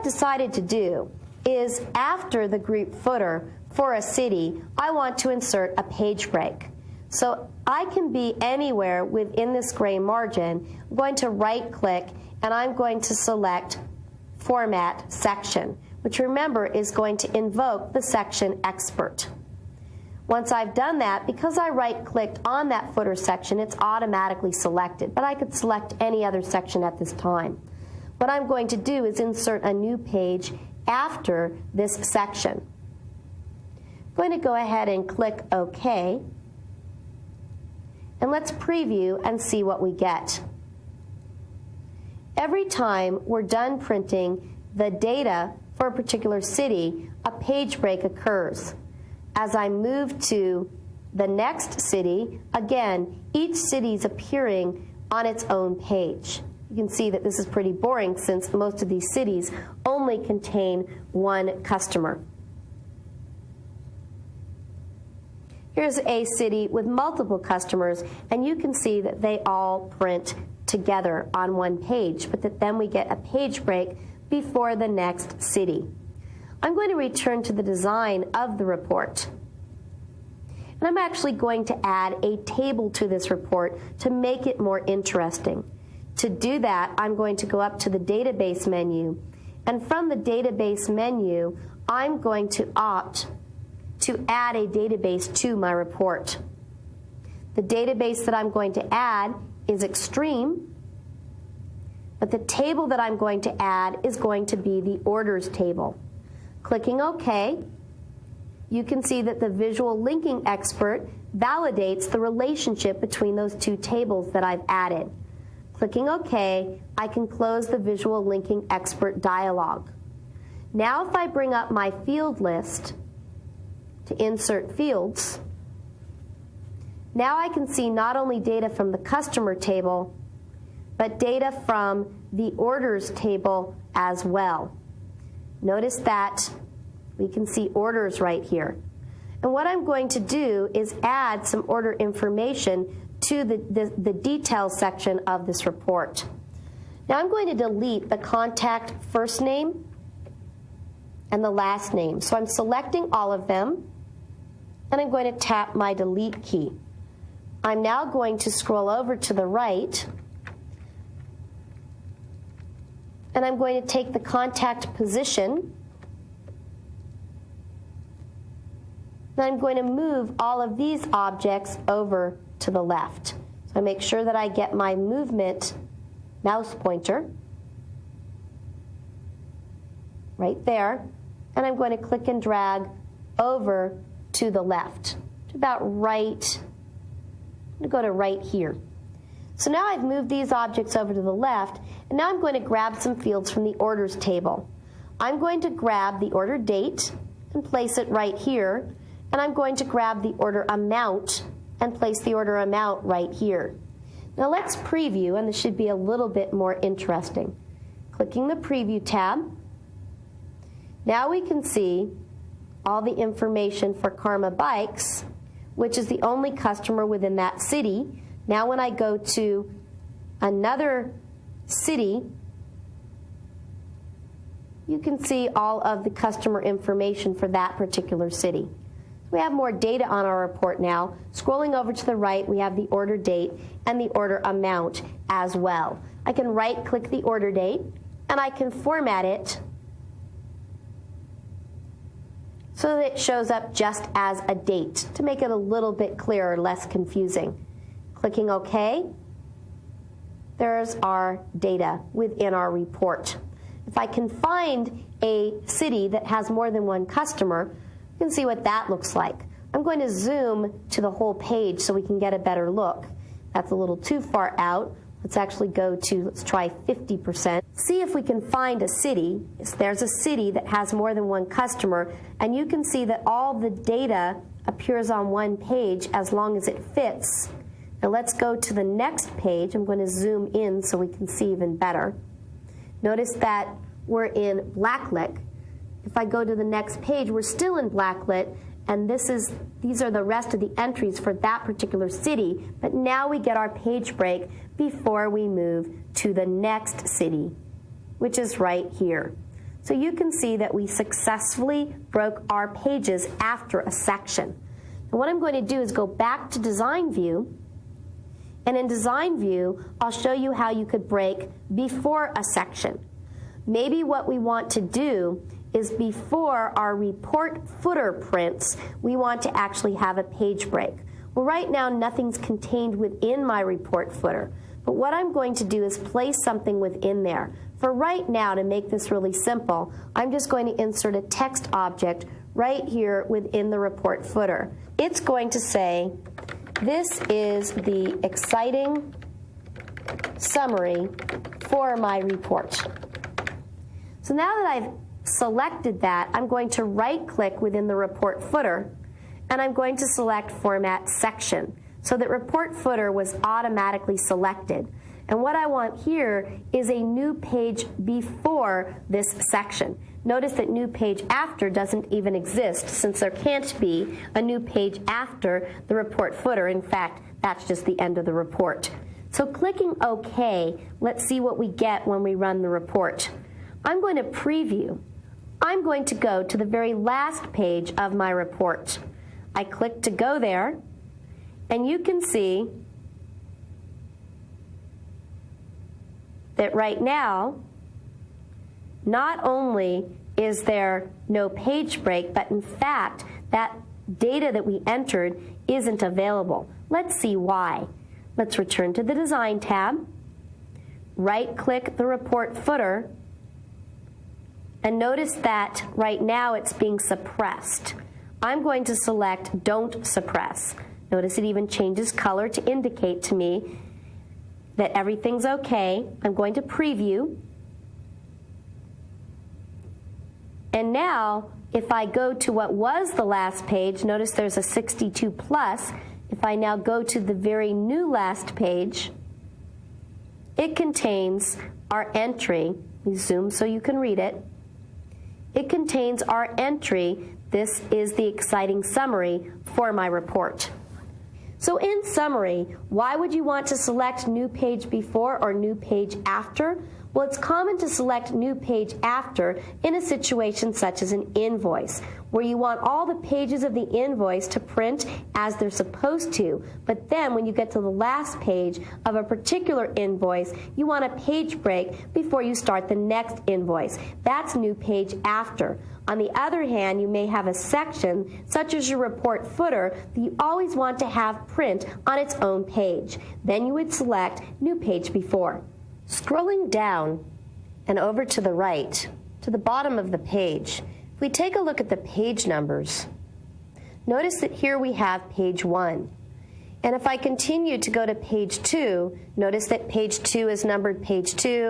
Decided to do is after the group footer for a city, I want to insert a page break. So I can be anywhere within this gray margin. I'm going to right click and I'm going to select Format Section, which remember is going to invoke the section expert. Once I've done that, because I right clicked on that footer section, it's automatically selected, but I could select any other section at this time. What I'm going to do is insert a new page after this section. I'm going to go ahead and click OK, and let's preview and see what we get. Every time we're done printing the data for a particular city, a page break occurs. As I move to the next city, again, each city is appearing on its own page. You can see that this is pretty boring since most of these cities only contain one customer. Here's a city with multiple customers, and you can see that they all print together on one page, but that then we get a page break before the next city. I'm going to return to the design of the report. And I'm actually going to add a table to this report to make it more interesting. To do that, I'm going to go up to the database menu, and from the database menu, I'm going to opt to add a database to my report. The database that I'm going to add is Extreme, but the table that I'm going to add is going to be the orders table. Clicking OK, you can see that the visual linking expert validates the relationship between those two tables that I've added. Clicking OK, I can close the visual linking expert dialog. Now if I bring up my field list to insert fields, now I can see not only data from the customer table, but data from the orders table as well. Notice that we can see orders right here. And what I'm going to do is add some order information to the details section of this report. Now I'm going to delete the contact first name and the last name. So I'm selecting all of them, and I'm going to tap my delete key. I'm now going to scroll over to the right, and I'm going to take the contact position, and I'm going to move all of these objects over to the left. So I make sure that I get my movement mouse pointer right there, and I'm going to click and drag over to the left, to about right. I'm going to go to right here. So now I've moved these objects over to the left, and now I'm going to grab some fields from the orders table. I'm going to grab the order date and place it right here, and I'm going to grab the order amount and place the order amount right here. Now let's preview, and this should be a little bit more interesting. Clicking the Preview tab, now we can see all the information for Karma Bikes, which is the only customer within that city. Now when I go to another city, you can see all of the customer information for that particular city. We have more data on our report now. Scrolling over to the right, we have the order date and the order amount as well. I can right-click the order date, and I can format it so that it shows up just as a date to make it a little bit clearer, less confusing. Clicking OK, there's our data within our report. If I can find a city that has more than one customer, you can see what that looks like. I'm going to zoom to the whole page so we can get a better look. That's a little too far out. Let's actually go to, let's try 50%. See if we can find a city. There's a city that has more than one customer, and you can see that all the data appears on one page as long as it fits. Now let's go to the next page. I'm going to zoom in so we can see even better. Notice that we're in blacklit. If I go to the next page, we're still in blacklit, and these are the rest of the entries for that particular city, but now we get our page break before we move to the next city, which is right here. So you can see that we successfully broke our pages after a section. And what I'm going to do is go back to Design View, and in Design View, I'll show you how you could break before a section. Maybe what we want to do is before our report footer prints, we want to actually have a page break. Well, right now, nothing's contained within my report footer. But what I'm going to do is place something within there. For right now, to make this really simple, I'm just going to insert a text object right here within the report footer. It's going to say, this is the exciting summary for my report. So now that I've selected that, I'm going to right-click within the report footer, and I'm going to select Format Section, so that report footer was automatically selected. And what I want here is a new page before this section. Notice that new page after doesn't even exist, since there can't be a new page after the report footer. In fact, that's just the end of the report. So clicking OK, let's see what we get when we run the report. I'm going to preview. I'm going to go to the very last page of my report. I click to go there, and you can see that right now, not only is there no page break, but in fact, that data that we entered isn't available. Let's see why. Let's return to the Design tab, right-click the report footer, and notice that right now it's being suppressed. I'm going to select Don't Suppress. Notice it even changes color to indicate to me that everything's okay. I'm going to preview. And now, if I go to what was the last page, notice there's a 62 plus. If I now go to the very new last page, it contains our entry. Let me zoom so you can read it. It contains our entry. This is the exciting summary for my report. So in summary, why would you want to select new page before or new page after? Well, it's common to select new page after in a situation such as an invoice, where you want all the pages of the invoice to print as they're supposed to, but then when you get to the last page of a particular invoice, you want a page break before you start the next invoice. That's new page after. On the other hand, you may have a section, such as your report footer, that you always want to have print on its own page. Then you would select new page before. Scrolling down and over to the right, to the bottom of the page, if we take a look at the page numbers, notice that here we have page 1. And if I continue to go to page 2, notice that page 2 is numbered page 2.